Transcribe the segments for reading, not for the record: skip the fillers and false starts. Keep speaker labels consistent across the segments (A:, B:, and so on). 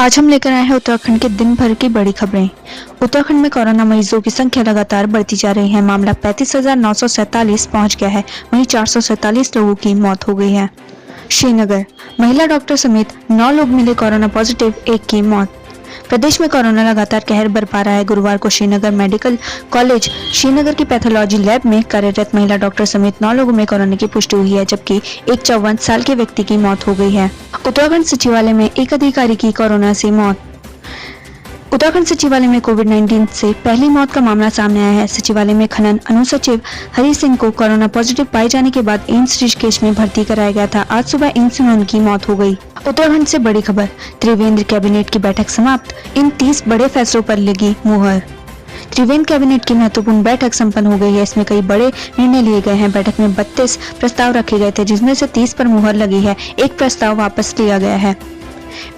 A: आज हम लेकर आए हैं उत्तराखंड के दिन भर की बड़ी खबरें। उत्तराखंड में कोरोना मरीजों की संख्या लगातार बढ़ती जा रही है। मामला 35,947 पहुंच गया है। वहीं 447 लोगों की मौत हो गई है। श्रीनगर, महिला डॉक्टर समेत 9 लोग मिले कोरोना पॉजिटिव, 1 की मौत। प्रदेश में कोरोना लगातार कहर बरपा रहा है। गुरुवार को श्रीनगर मेडिकल कॉलेज श्रीनगर की पैथोलॉजी लैब में कार्यरत महिला डॉक्टर समेत 9 लोगों में कोरोना की पुष्टि हुई है, जबकि एक 54 साल के व्यक्ति की मौत हो गई है। उत्तराखंड सचिवालय में एक अधिकारी की कोरोना से मौत। उत्तराखंड सचिवालय में कोविड-19 से पहली मौत का मामला सामने आया है। सचिवालय में खनन अनुसचिव हरि सिंह को कोरोना पॉजिटिव पाए जाने के बाद एम्स ऋषिकेश में भर्ती कराया गया था। आज सुबह एम्स में उनकी मौत हो गई। उत्तराखंड से बड़ी खबर, त्रिवेंद्र कैबिनेट की बैठक समाप्त, इन 30 बड़े फैसलों पर लगी मुहर। त्रिवेंद्र कैबिनेट की महत्वपूर्ण बैठक संपन्न हो गई है। इसमें कई बड़े निर्णय लिए गए हैं। बैठक में 32 प्रस्ताव रखे गए थे, जिसमें से 30 पर मुहर लगी है। एक प्रस्ताव वापस लिया गया है।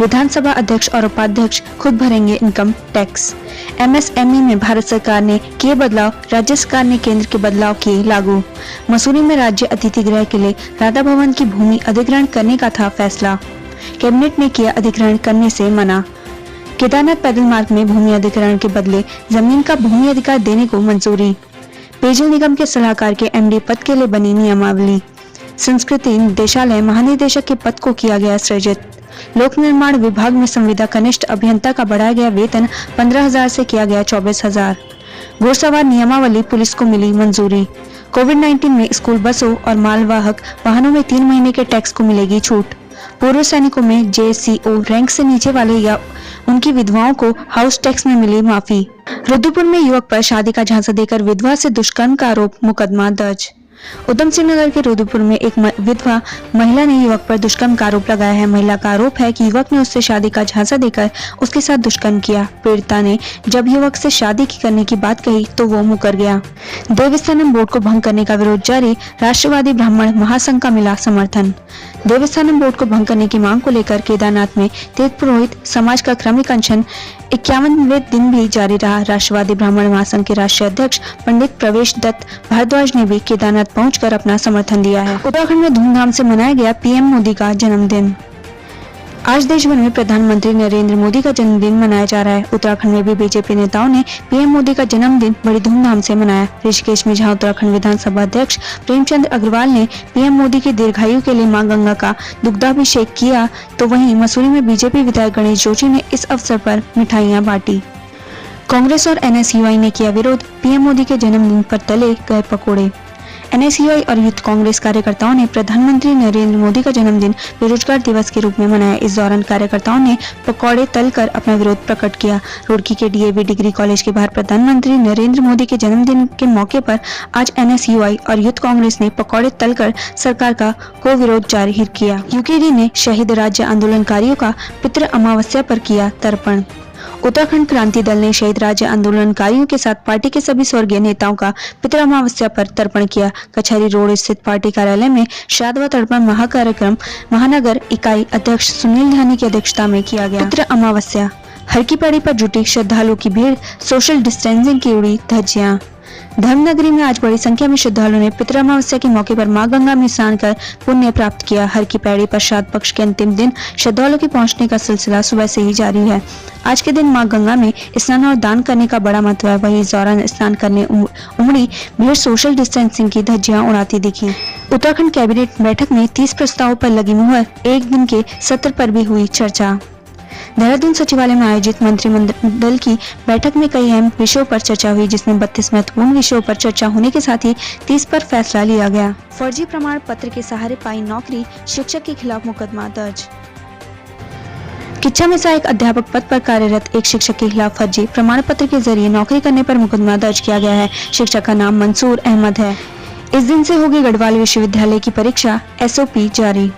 A: विधानसभा अध्यक्ष और उपाध्यक्ष खुद भरेंगे इनकम टैक्स। एमएसएमई में भारत सरकार ने किए बदलाव, राज्य सरकार ने केंद्र के बदलाव किए लागू। मसूरी में राज्य अतिथि गृह के लिए राधा भवन की भूमि अधिग्रहण करने का था फैसला। कैबिनेट ने किया अधिग्रहण करने से मना। केदारनाथ पैदल मार्ग में भूमि अधिग्रहण के बदले जमीन का भूमि अधिकार देने को मंजूरी। पेयजल निगम के सलाहकार के एमडी पद के लिए बनी नियमावली। संस्कृति निदेशालय महानिदेशक के पद को किया गया सृजित। लोक निर्माण विभाग में संविदा कनिष्ठ अभियंता का बढ़ाया गया वेतन 15,000 से किया गया 24,000। घुड़सवार नियमावली पुलिस को मिली मंजूरी। कोविड-19 में स्कूल बसों और मालवाहक वाहनों में 3 महीने के टैक्स को मिलेगी छूट। पूर्व सैनिकों में जेसीओ रैंक से नीचे वाले या उनकी विधवाओं को हाउस टैक्स में मिली माफी। रुद्रपुर में युवक पर शादी का झांसा देकर विधवा से दुष्कर्म का आरोप, मुकदमा दर्ज। उधम सिंह नगर के रुद्रपुर में एक विधवा महिला ने युवक पर दुष्कर्म का आरोप लगाया है। महिला का आरोप है कि युवक ने उससे शादी का झांसा देकर उसके साथ दुष्कर्म किया। पीड़िता ने जब युवक से शादी करने की बात कही तो वो मुकर गया। देवस्थानम बोर्ड को भंग करने का विरोध जारी, राष्ट्रवादी ब्राह्मण महासंघ का मिला समर्थन। देवस्थानम बोर्ड को भंग करने की मांग को लेकर केदारनाथ में तीर्थ पुरोहित समाज का क्रमिक अनशन 51वें दिन भी जारी रहा। राष्ट्रवादी ब्राह्मण महासंघ के राष्ट्रीय अध्यक्ष पंडित प्रवेश दत्त भारद्वाज ने भी केदारनाथ पहुंचकर अपना समर्थन दिया है। उत्तराखंड में धूमधाम से मनाया गया पीएम मोदी का जन्मदिन। आज देश भर में प्रधानमंत्री नरेंद्र मोदी का जन्मदिन मनाया जा रहा है। उत्तराखंड में भी बीजेपी नेताओं ने पीएम मोदी का जन्मदिन बड़ी धूमधाम से मनाया। ऋषिकेश में जहां उत्तराखंड विधानसभा अध्यक्ष प्रेमचंद अग्रवाल ने पीएम मोदी की दीर्घायु के लिए मां गंगा का दुग्धाभिषेक किया, तो वहीं मसूरी में बीजेपी विधायक गणेश जोशी ने इस अवसर पर मिठाइयां बांटी। कांग्रेस और एनएसयूआई ने किया विरोध, पीएम मोदी के जन्मदिन पर तले गए पकौड़े। एनएसयूआई और यूथ कांग्रेस कार्यकर्ताओं ने प्रधानमंत्री नरेंद्र मोदी का जन्मदिन बेरोजगार दिवस के रूप में मनाया। इस दौरान कार्यकर्ताओं ने पकौड़े तलकर अपना विरोध प्रकट किया। रुड़की के डीएवी डिग्री कॉलेज के बाहर प्रधानमंत्री नरेंद्र मोदी के जन्मदिन के मौके पर आज एनएसयूआई और यूथ कांग्रेस ने पकौड़े तलकर सरकार का को विरोध जाहिर किया। यूकेडी ने शहीद राज्य आंदोलनकारियों का पितृ अमावस्या पर किया तर्पण। उत्तराखंड क्रांति दल ने शहीद राज्य आंदोलनकारियों के साथ पार्टी के सभी स्वर्गीय नेताओं का पितृ अमावस्या पर तर्पण किया। कचहरी रोड स्थित पार्टी कार्यालय में श्राद्ध व तर्पण महाकार्यक्रम महानगर इकाई अध्यक्ष सुनील धानी की अध्यक्षता में किया गया। पितृ अमावस्या, हर की पैड़ी पर जुटी श्रद्धालुओं की भीड़, सोशल डिस्टेंसिंग की उड़ी धज्जियां। धर्मनगरी में आज बड़ी संख्या में श्रद्धालुओं ने पितृ अमावस्या के मौके पर मां गंगा में स्नान कर पुण्य प्राप्त किया। हर की पैड़ी पर श्राद्ध पक्ष के अंतिम दिन श्रद्धालुओं के पहुंचने का सिलसिला सुबह से ही जारी है। आज के दिन मां गंगा में स्नान और दान करने का बड़ा महत्व है। वहीं इस दौरान स्नान करने उमड़ी भीड़ सोशल डिस्टेंसिंग की धज्जियां उड़ाती दिखी। उत्तराखंड कैबिनेट बैठक में 30 प्रस्तावों पर लगी मुहर, एक दिन के सत्र पर भी हुई चर्चा। देहरादून सचिवालय में आयोजित मंत्रिमंडल की बैठक में कई अहम विषयों पर चर्चा हुई, जिसमें 32 महत्वपूर्ण विषयों पर चर्चा होने के साथ ही 30 पर फैसला लिया गया। फर्जी प्रमाण पत्र के सहारे पाई नौकरी, शिक्षक के खिलाफ मुकदमा दर्ज। किच्छा में एक अध्यापक पद पर कार्यरत एक शिक्षक के खिलाफ फर्जी प्रमाण पत्र के जरिए नौकरी करने पर मुकदमा दर्ज किया गया है। शिक्षक का नाम मंसूर अहमद है। इस दिन से होगी गढ़वाल विश्वविद्यालय की परीक्षा, एसओपी जारी।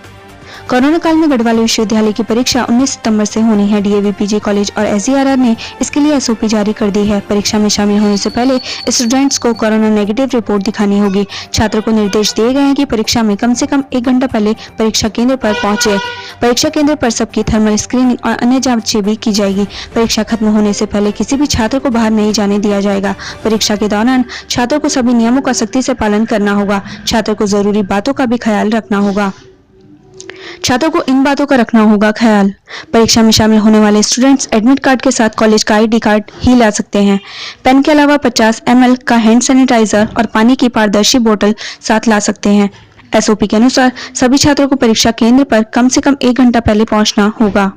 A: कोरोना काल में गढ़वाल विश्वविद्यालय की परीक्षा 19 सितंबर से होनी है। डीएवी पीजी कॉलेज और एसजीआरआर ने इसके लिए एसओपी जारी कर दी है। परीक्षा में शामिल होने से पहले स्टूडेंट्स को कोरोना नेगेटिव रिपोर्ट दिखानी होगी। छात्र को निर्देश दिए गए हैं कि परीक्षा में कम से कम 1 घंटा पहले परीक्षा केंद्र पर पहुंचे। परीक्षा केंद्र पर सबकी थर्मल स्क्रीनिंग और अन्य जांचें भी की जाएगी। परीक्षा खत्म होने से पहले किसी भी छात्र को बाहर नहीं जाने दिया जाएगा। परीक्षा के दौरान छात्रों को सभी नियमों का सख्ती से पालन करना होगा। छात्र को जरूरी बातों का भी ख्याल रखना होगा। छात्रों को इन बातों का रखना होगा ख्याल। परीक्षा में शामिल होने वाले स्टूडेंट्स एडमिट कार्ड के साथ कॉलेज का आईडी कार्ड ही ला सकते हैं। पेन के अलावा 50 ml का हैंड सैनिटाइजर और पानी की पारदर्शी बोतल साथ ला सकते हैं। एसओपी के अनुसार सभी छात्रों को परीक्षा केंद्र पर कम से कम 1 घंटा पहले पहुंचना होगा।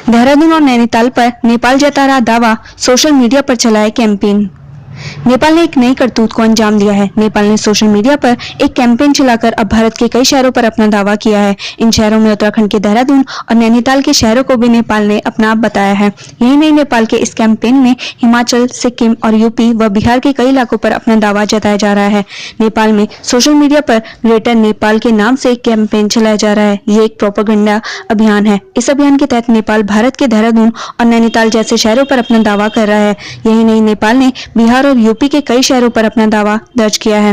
A: देहरादून और नैनीताल पर नेपाल जता रहा दावा, सोशल मीडिया पर चलाए कैंपेन। नेपाल ने एक नई करतूत को अंजाम दिया है। नेपाल ने सोशल मीडिया पर एक कैंपेन चलाकर अब भारत के कई शहरों पर अपना दावा किया है। इन शहरों में उत्तराखंड के देहरादून और नैनीताल के शहरों को भी नेपाल ने अपना आप बताया है। यही नहीं, नेपाल के इस कैंपेन में हिमाचल, सिक्किम और यूपी व बिहार के कई इलाकों पर अपना दावा जताया जा रहा है। नेपाल में सोशल मीडिया पर ग्रेटर नेपाल के नाम से एक कैंपेन चलाया जा रहा है। ये एक प्रोपेगेंडा अभियान है। इस अभियान के तहत नेपाल भारत के देहरादून और नैनीताल जैसे शहरों पर अपना दावा कर रहा है। यही नहीं, नेपाल ने बिहार और यूपी के कई शहरों पर अपना दावा दर्ज किया है।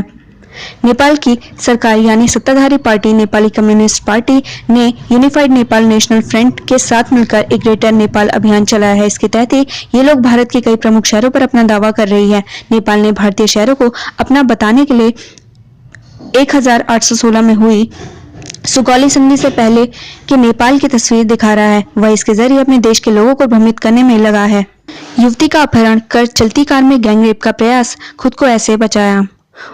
A: नेपाल की सरकार यानी सत्ताधारी पार्टी नेपाली कम्युनिस्ट पार्टी ने यूनिफाइड नेपाल नेशनल फ्रंट के साथ मिलकर एक ग्रेटर नेपाल अभियान चलाया है। इसके तहत ही ये लोग भारत के कई प्रमुख शहरों पर अपना दावा कर रही है। नेपाल ने भारतीय शहरों को अपना बताने के लिए 1816 में हुई सुगौली संधि से पहले के नेपाल की तस्वीर दिखा रहा है। वह इसके जरिए अपने देश के लोगों को भ्रमित करने में लगा है। युवती का अपहरण कर चलती कार में गैंगरेप का प्रयास, खुद को ऐसे बचाया।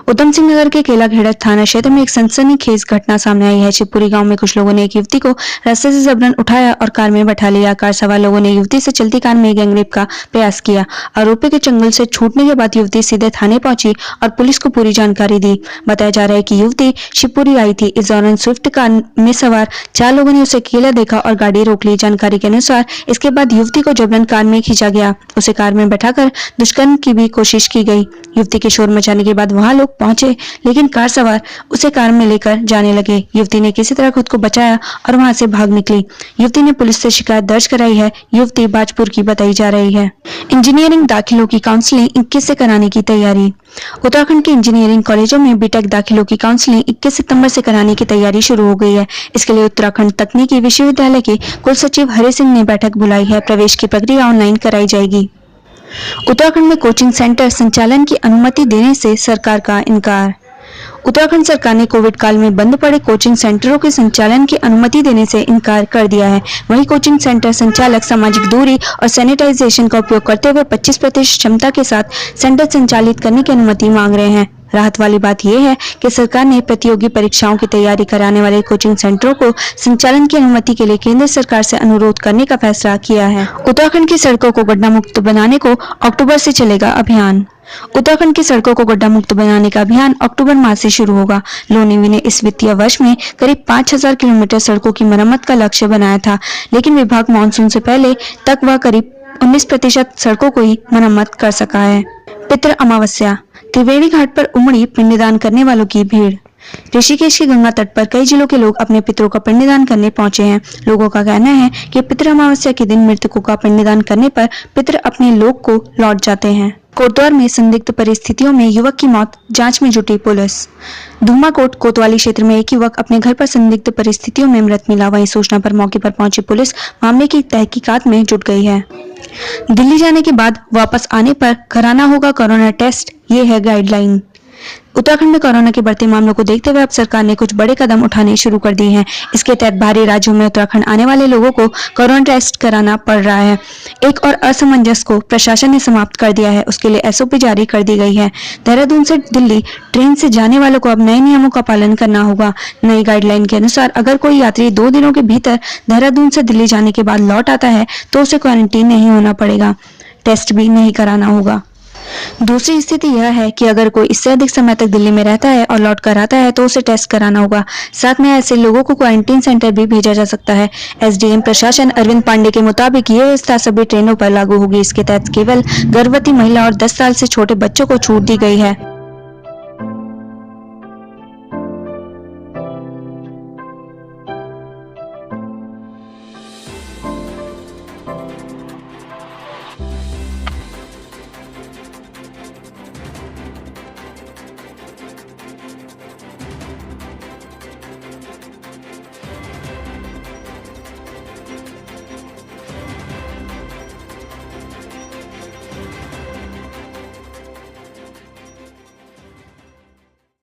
A: उधम सिंह नगर के केला घेड़ा थाना क्षेत्र में एक सनसनीखेज घटना सामने आई है। शिवपुरी गांव में कुछ लोगों ने एक युवती को रास्ते से जबरन उठाया और कार में बैठा लिया। कार सवार लोगों ने युवती से चलती कार में गैंगरेप का प्रयास किया। आरोपी के चंगुल से छूटने के बाद युवती सीधे थाने पहुंची और पुलिस को पूरी जानकारी दी। बताया जा रहा है कि युवती शिवपुरी आई थी। इस दौरान स्विफ्ट कार में सवार 4 लोगों ने उसे अकेला देखा और गाड़ी रोक ली। जानकारी के अनुसार इसके बाद युवती को जबरन कार में खींचा गया। उसे कार में बैठाकर दुष्कर्म की भी कोशिश की गई। युवती के शोर मचाने के बाद वहां लोग पहुंचे, लेकिन कार सवार उसे कार में लेकर जाने लगे। युवती ने किसी तरह खुद को बचाया और वहां से भाग निकली। युवती ने पुलिस से शिकायत दर्ज कराई है। युवती बाजपुर की बताई जा रही है। इंजीनियरिंग दाखिलों की काउंसलिंग 21 से कराने की तैयारी। उत्तराखंड के इंजीनियरिंग कॉलेजों में बीटेक दाखिलों की काउंसलिंग 21 सितंबर से कराने की तैयारी शुरू हो गई है। इसके लिए उत्तराखंड तकनीकी विश्वविद्यालय के कुल सचिव हरि सिंह ने बैठक बुलाई है। प्रवेश की प्रक्रिया ऑनलाइन कराई जाएगी। उत्तराखंड में कोचिंग सेंटर संचालन की अनुमति देने से सरकार का इनकार। उत्तराखंड सरकार ने कोविड काल में बंद पड़े कोचिंग सेंटरों के संचालन की अनुमति देने से इनकार कर दिया है। वहीं कोचिंग सेंटर संचालक सामाजिक दूरी और सैनिटाइजेशन का उपयोग करते हुए 25% क्षमता के साथ सेंटर संचालित करने की अनुमति मांग रहे हैं। राहत वाली बात यह है कि सरकार ने प्रतियोगी परीक्षाओं की तैयारी कराने वाले कोचिंग सेंटरों को संचालन की अनुमति के लिए केंद्र सरकार से अनुरोध करने का फैसला किया है। उत्तराखंड की सड़कों को गड्ढा मुक्त बनाने को अक्टूबर से चलेगा अभियान। उत्तराखंड की सड़कों को गड्ढा मुक्त बनाने का अभियान अक्टूबर माह से शुरू होगा। लो नेवी ने इस वित्तीय वर्ष में करीब 5000 किलोमीटर सड़कों की मरम्मत का लक्ष्य बनाया था, लेकिन विभाग मानसून से पहले तक वह करीब 19% सड़कों को ही मरम्मत कर सका है। पितृ अमावस्या। त्रिवेणी घाट पर उमड़ी पिंडदान करने वालों की भीड़। ऋषिकेश के गंगा तट पर कई जिलों के लोग अपने पितरों का पिंडदान करने पहुंचे हैं। लोगों का कहना है कि पितृ अमावस्या के दिन मृतकों का पिंडदान करने पर पितर अपने लोक को लौट जाते हैं। कोटद्वार में संदिग्ध परिस्थितियों में युवक की मौत, जांच में जुटी पुलिस। धूमाकोट कोतवाली क्षेत्र में एक युवक अपने घर पर संदिग्ध परिस्थितियों में मृत मिला। वहीं सूचना पर मौके पर पहुंची पुलिस मामले की तहकीकात में जुट गई है। दिल्ली जाने के बाद वापस आने पर कराना होगा कोरोना टेस्ट, ये है गाइडलाइन। उत्तराखंड में कोरोना के बढ़ते मामलों को देखते हुए अब सरकार ने कुछ बड़े कदम उठाने शुरू कर दिए हैं। इसके तहत बाहरी राज्यों में उत्तराखंड आने वाले लोगों को कोरोना टेस्ट कराना पड़ रहा है। एक और असमंजस को प्रशासन ने समाप्त कर दिया है। उसके लिए एसओपी जारी कर दी गई है। देहरादून से दिल्ली ट्रेन से जाने वालों को अब नए नियमों का पालन करना होगा। नई गाइडलाइन के अनुसार अगर कोई यात्री 2 दिनों के भीतर देहरादून से दिल्ली जाने के बाद लौट आता है तो उसे क्वारंटीन नहीं होना पड़ेगा, टेस्ट भी नहीं कराना होगा। दूसरी स्थिति यह है कि अगर कोई इससे अधिक समय तक दिल्ली में रहता है और लौट कर आता है तो उसे टेस्ट कराना होगा। साथ में ऐसे लोगों को क्वारंटीन सेंटर भी भेजा जा सकता है। एसडीएम प्रशासन अरविंद पांडे के मुताबिक ये व्यवस्था सभी ट्रेनों पर लागू होगी। इसके तहत केवल गर्भवती महिला और 10 साल से छोटे बच्चों को छूट दी गई है।